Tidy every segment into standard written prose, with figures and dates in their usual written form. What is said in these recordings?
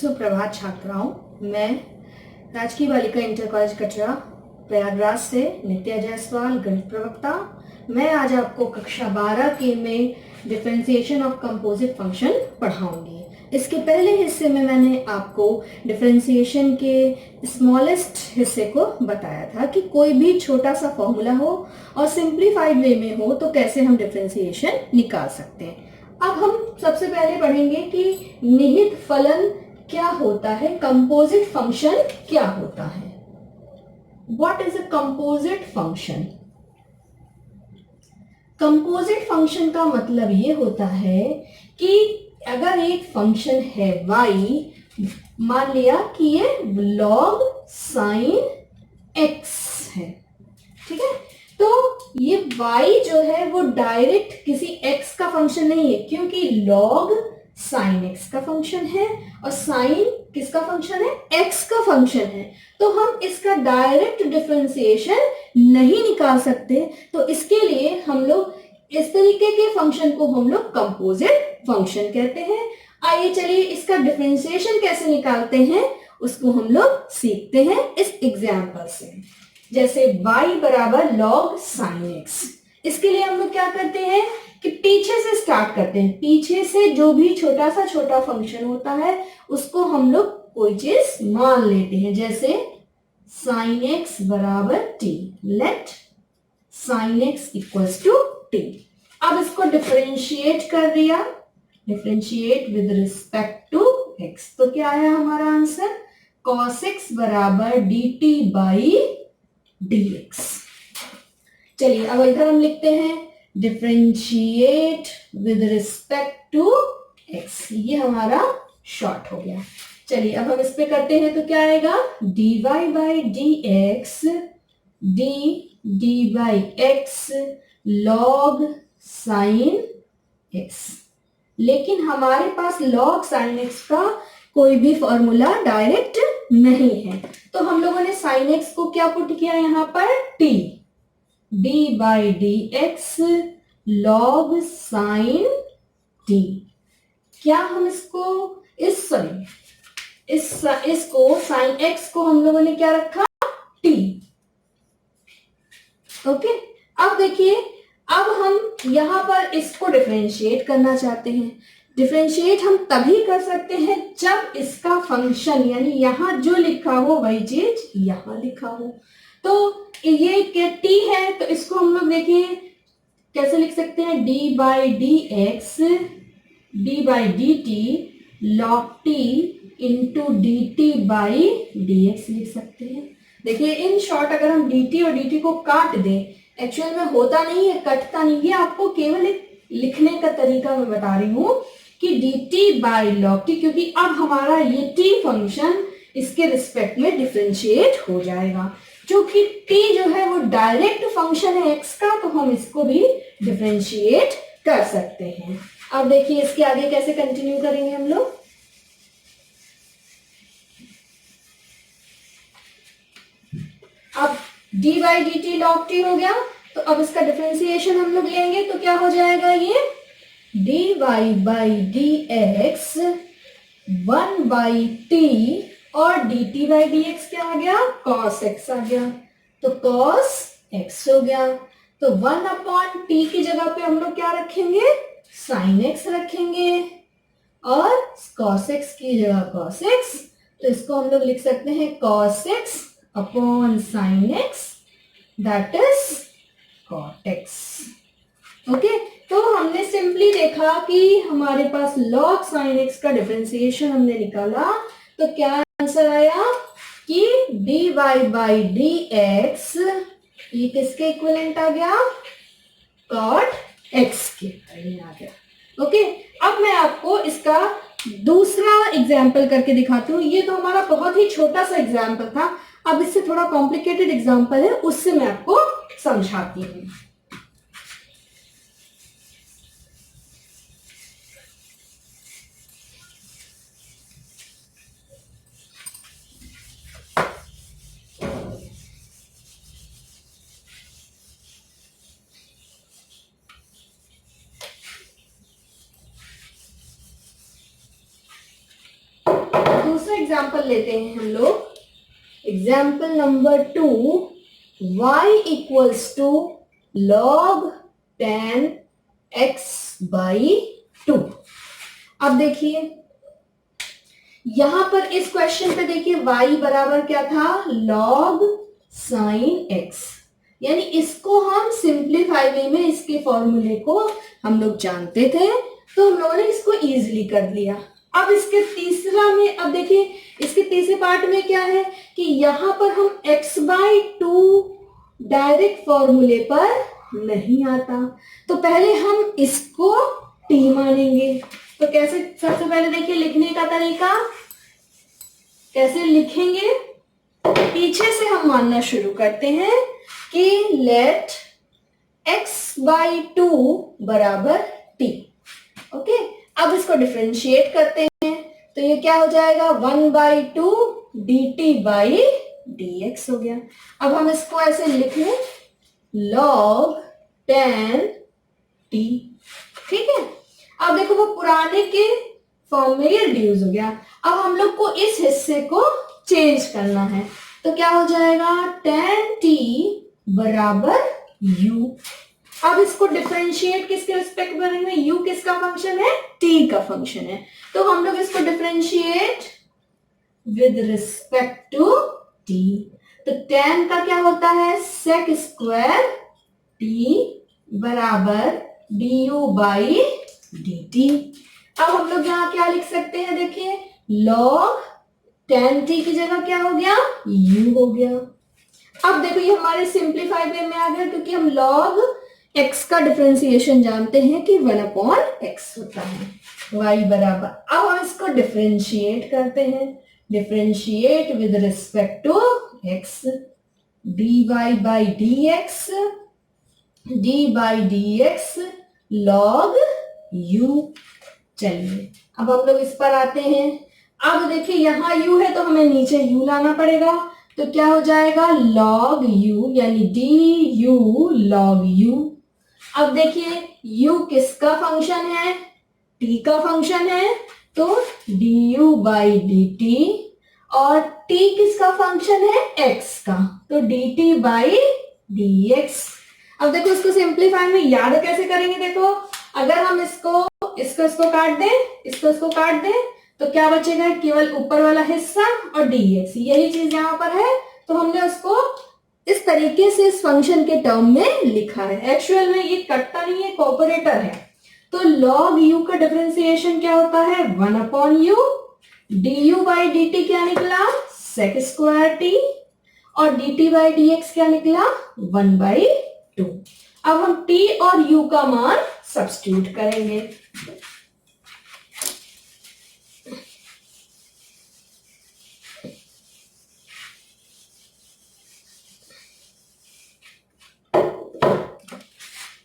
सुप्रभात छात्राओं, मैं राजकीय बालिका इंटर कॉलेज कटरा प्रयागराज से नित्या जायसवाल गणित प्रवक्ता। मैं आज आपको कक्षा 12 के में डिफरेंशिएशन ऑफ कंपोजिट फंक्शन पढ़ाऊंगी। इसके पहले हिस्से में मैंने आपको डिफरेंशिएशन के स्मॉलेस्ट हिस्से को बताया था कि कोई भी छोटा सा फॉर्मूला हो और सिंप्लीफाइड वे में हो तो कैसे हम डिफरेंशिएशन निकाल सकते हैं। अब हम सबसे पहले पढ़ेंगे कि निहित फलन क्या होता है, कंपोजिट फंक्शन क्या होता है। What is a composite function? Composite function का मतलब ये होता है कि अगर एक फंक्शन है y, मान लिया कि ये log sin x है, ठीक है, तो ये y जो है वो डायरेक्ट किसी x का फंक्शन नहीं है, क्योंकि log sin x का फंक्शन है और sin किसका फंक्शन है? x का फंक्शन है। तो हम इसका डायरेक्ट डिफरेंशिएशन नहीं निकाल सकते, तो इसके लिए हम लोग इस तरीके के फंक्शन को हम लोग कंपोजिट फंक्शन कहते हैं। आइए चलिए इसका डिफरेंशिएशन कैसे निकालते हैं उसको हम लोग सीखते हैं इस एग्जांपल से। जैसे y बराबर log sin x, इसके लिए हम लोग क्या करते हैं कि पीछे से स्टार्ट करते हैं। पीछे से जो भी छोटा फंक्शन होता है उसको हम लोग कोई चीज मान लेते हैं, जैसे sin x बराबर t, let sin x equals to t। अब इसको डिफरेंशिएट कर दिया, differentiate with respect to x, तो क्या आया हमारा आंसर? cos x बराबर dt बाई dx। चलिए अब इधर हम लिखते हैं differentiate with respect to x, ये हमारा शॉर्ट हो गया। चलिए अब हम इस पे करते हैं तो क्या आएगा? dy by dx dy by x log sin x। लेकिन हमारे पास log sin x का कोई भी फॉर्मूला डायरेक्ट नहीं है, तो हम लोगों ने sin x को क्या पुट किया यहाँ पर? t, d by D x log sin t। क्या हम इसको इसको sin x को हम लोगों ने क्या रखा? t। ओके, अब देखिए, अब हम यहां पर इसको डिफरेंशिएट करना चाहते हैं। डिफरेंशिएट हम तभी कर सकते हैं जब इसका फंक्शन यानी यहां जो लिखा हो वही चीज यहां लिखा हो। तो ये क्या t है, तो इसको हम लोग देखिए कैसे लिख सकते हैं? d by D x D by D T log t into D T by D x लिख सकते हैं। देखिए इन शॉर्ट अगर हम dt और dt को काट दें, एक्चुअल में होता नहीं है, कटता नहीं, ये आपको केवल एक लिखने का तरीका मैं बता रही हूं कि dt बाई log t, क्योंकि अब हमारा ये t फंक्शन इसके रिस्पेक्ट में डिफरेंशिएट हो जाएगा। क्योंकि t जो है वो डायरेक्ट फंक्शन है x का, तो हम इसको भी डिफरेंशिएट कर सकते हैं। अब देखिए इसके आगे कैसे कंटिन्यू करेंगे हम लोग। अब d by D T log t हो गया, तो अब इसका डिफरेंशिएशन हम लोग लेंगे तो क्या हो जाएगा? ये dy by D x 1 by T और dt बाई dx क्या आ गया? cos x आ गया, तो cos x हो गया। तो 1 अपॉन t की जगह पे हम लोग क्या रखेंगे? sin x रखेंगे, और cos x की जगह cos x, तो इसको हम लोग लिख सकते हैं cos x upon sin x that is cot x। Okay, तो हमने सिंपली देखा कि हमारे पास log sin x का डिफरेंशिएशन हमने निकाला, तो क्या आंसर आया कि dy बाई डी एक्स ये किसके इक्विवेलेंट आ गया? cot x के आ गया। ओके, अब मैं आपको इसका दूसरा एग्जाम्पल करके दिखाती हूँ। ये तो हमारा बहुत ही छोटा सा एग्जाम्पल था, अब इससे थोड़ा कॉम्प्लिकेटेड एग्जाम्पल है, उससे मैं आपको समझाती हूँ। एग्जाम्पल लेते हैं हम लोग. Example number 2, y equals to log 10x by 2. अब देखिए यहां पर इस क्वेश्चन पे देखिए y बराबर क्या था, log sin x. यानी इसको हम सिंप्लीफाई वे में इसके फॉर्मूले को हम लोग जानते थे, तो हम लोगों ने इसको इजीली कर लिया. अब इसके तीसरा में, अब देखिए इसके तीसरे पार्ट में क्या है कि यहां पर हम x बाई 2 डायरेक्ट फॉर्मूले पर नहीं आता, तो पहले हम इसको t मानेंगे. तो कैसे, सबसे पहले देखिए लिखने का तरीका कैसे लिखेंगे. पीछे से हम मानना शुरू करते हैं कि लेट x बाई 2 बराबर t. ओके, अब इसको डिफरेंशिएट करते हैं, तो ये क्या हो जाएगा, 1 बाई 2 dt बाई dx हो गया. अब हम इसको ऐसे लिख लें, log 10t. ठीक है, अब देखो वो पुराने के फॉर्म में ये रिड्यूस हो गया. अब हम लोग को इस हिस्से को चेंज करना है, तो क्या हो जाएगा, 10t बराबर u. अब इसको डिफरेंशिएट किसके रिस्पेक्ट करेंगे, u किसका फंक्शन है, t का फंक्शन है, तो हम लोग इसको differentiate with respect to t. तो 10 का क्या होता है, sec स्क्वायर t बराबर du बाई dt. अब हम लोग यहाँ क्या लिख सकते हैं, देखिए log 10t की जगह क्या हो गया, u हो गया. अब देखो ये हमारे सिंप्लीफाइड वे में आ गया, क्योंकि हम log x का डिफरेंशिएशन जानते हैं कि 1/x होता है. y बराबर, अब हम इसको डिफरेंशिएट करते हैं, differentiate with respect to x, dy by dx, d by dx log u. चलिए अब हम लोग इस पर आते हैं. अब देखिए यहाँ u है तो हमें नीचे u लाना पड़ेगा, तो क्या हो जाएगा, log u यानी du log u. अब देखिए u किसका फंक्शन है, t का फंक्शन है, तो du बाई dt, और t किसका फंक्शन है, x का, तो dt बाई dx. अब देखो इसको सिंप्लीफाई में याद कैसे करेंगे, देखो अगर हम इसको काट दें, इसको काट दें, तो क्या बचेगा, केवल ऊपर वाला हिस्सा और dx. यही चीज यहाँ पर है, तो हमने उसको इस तरीके से इस फंक्शन के टर्म में लिखा है. एक्चुअल में ये कटता नहीं है, कोऑपरेटर है. तो log u का डिफरेंशिएशन क्या होता है, 1/u. du बाई dt क्या निकला, sec स्क्वायर t, और dt बाई dx क्या निकला, 1/2. अब हम t और u का मान सब्स्टिट्यूट करेंगे.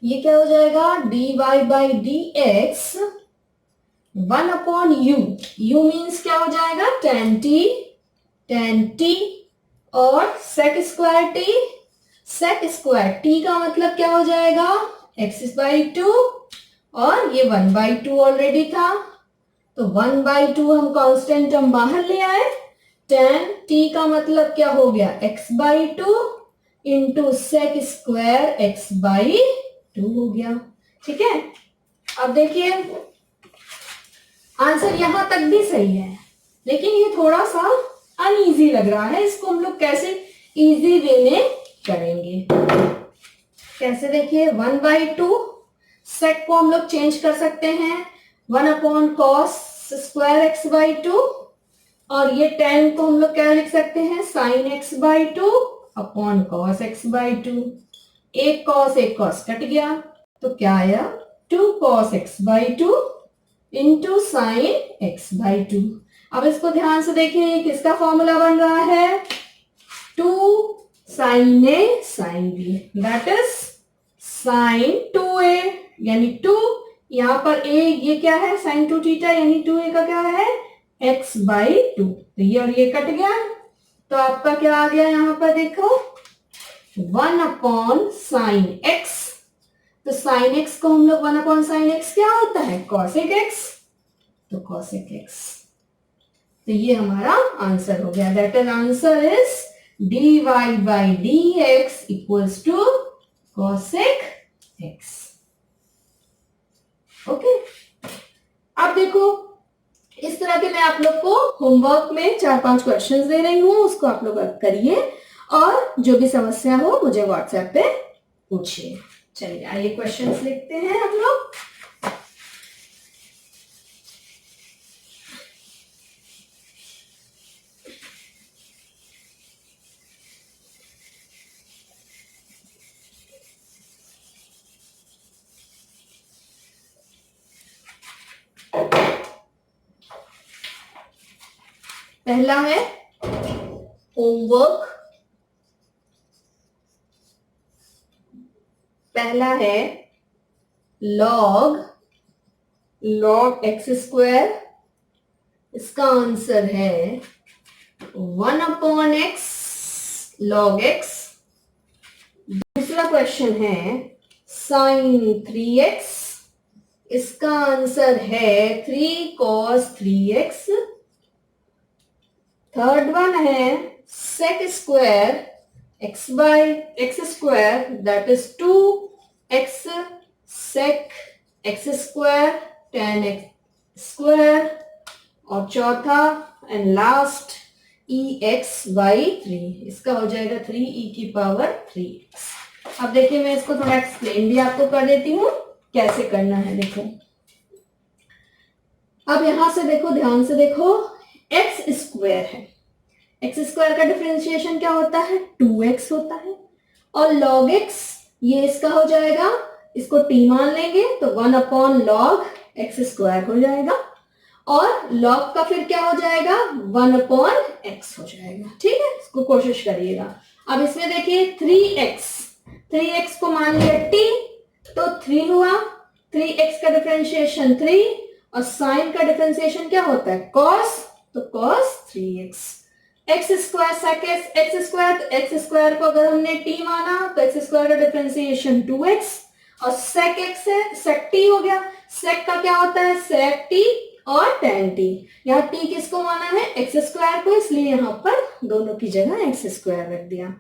ये क्या हो जाएगा, dy by dx 1/u. u means क्या हो जाएगा, tan t, और sec square t, sec square t का मतलब क्या हो जाएगा, x बाई 2, और ये 1/2 ऑलरेडी था, तो 1/2 हम कांस्टेंट टर्म बाहर ले आए. tan t का मतलब क्या हो गया, x by 2 into sec square x by 2 हो गया. ठीक है, अब देखिए आंसर यहां तक भी सही है, लेकिन ये थोड़ा सा अनईजी लग रहा है. इसको हम लोग कैसे इजी वे में करेंगे, कैसे, देखिए 1/2 सेक को हम लोग चेंज कर सकते हैं 1/cos स्क्वायर x बाई 2, और ये tan को हम लोग क्या लिख सकते हैं, sin x by 2 upon cos x by 2. एक cos कट गया, तो क्या आया, 2 cos x by 2 into sin x by 2. अब इसको ध्यान से देखिए, किसका फॉर्मूला बन रहा है, 2 sin a sin b, that is sin 2a, यानी 2, यहाँ पर a ये क्या है, sin 2 थीटा, यानी 2a का क्या है, x बाई 2. तो ये और ये कट गया, तो आपका क्या आ गया, यहाँ पर देखो 1/sin x. तो sin x को हम लोग 1/sin x क्या होता है, cosec x, तो cosec x. तो ये हमारा आंसर हो गया। That is answer is dy by dx equals to cosec x। Okay, अब देखो इस तरह के मैं आप लोग को होमवर्क में 4-5 क्वेश्चंस दे रही हूँ, उसको आप लोग करिए और जो भी समस्या हो मुझे व्हाट्सएप पे पूछिए। चलिए आइए क्वेश्चंस लिखते हैं हम लोग। पहला है होमवर्क, पहला है log x स्क्वायर, इसका आंसर है 1/x log x। दूसरा क्वेश्चन है sin 3x, इसका आंसर है 3 cos 3x। थर्ड वन है sec square x by x square that is 2x sec x square tan x square. और चौथा एंड लास्ट ex by 3, इसका हो जाएगा 3e की पावर 3x। अब देखिए मैं इसको थोड़ा एक्सप्लेन भी आपको कर देती हूँ कैसे करना है। देखो अब यहां से देखो, ध्यान से देखो, x स्क्वायर है, x स्क्वायर का डिफरेंशिएशन क्या होता है 2x होता है, और log x ये इसका हो जाएगा, इसको t मान लेंगे तो 1/log x स्क्वायर हो जाएगा, और log का फिर क्या हो जाएगा 1/x हो जाएगा। ठीक है, इसको कोशिश करिएगा। अब इसमें देखिए 3x को मान लिया t तो 3 हुआ, 3x का डिफरेंशिएशन 3, और साइन का डिफरेंशिएशन क्या होता है cos, तो cos 3x। X square sec X square, तो एक्स स्क्वायर को अगर हमने t माना तो एक्स स्क्वायर का डिफरेंशिएशन 2x, और सेक एक्स है सेक t हो गया। सेक का क्या होता है सेक t और tan t। यहाँ t किसको माना है एक्स स्क्वायर को, इसलिए यहाँ पर दोनों की जगह एक्स स्क्वायर रख दिया।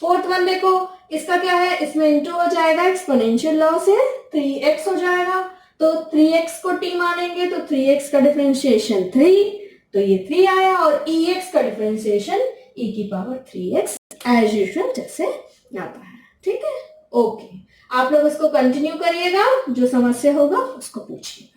फोर्थ वन देखो, इसका क्या है, इसमें इंटू हो जाएगा, एक्सपोनेंशियल लॉ से 3x हो जाएगा, तो 3x को t मानेंगे तो 3x का डिफरेंशिएशन 3, तो ये 3 आया, और ex का डिफरेंशिएशन e की पावर 3x एज यूजुअल जैसे आता है। ठीक है, ओके, आप लोग इसको कंटिन्यू करिएगा, जो समस्या होगा उसको पूछिए।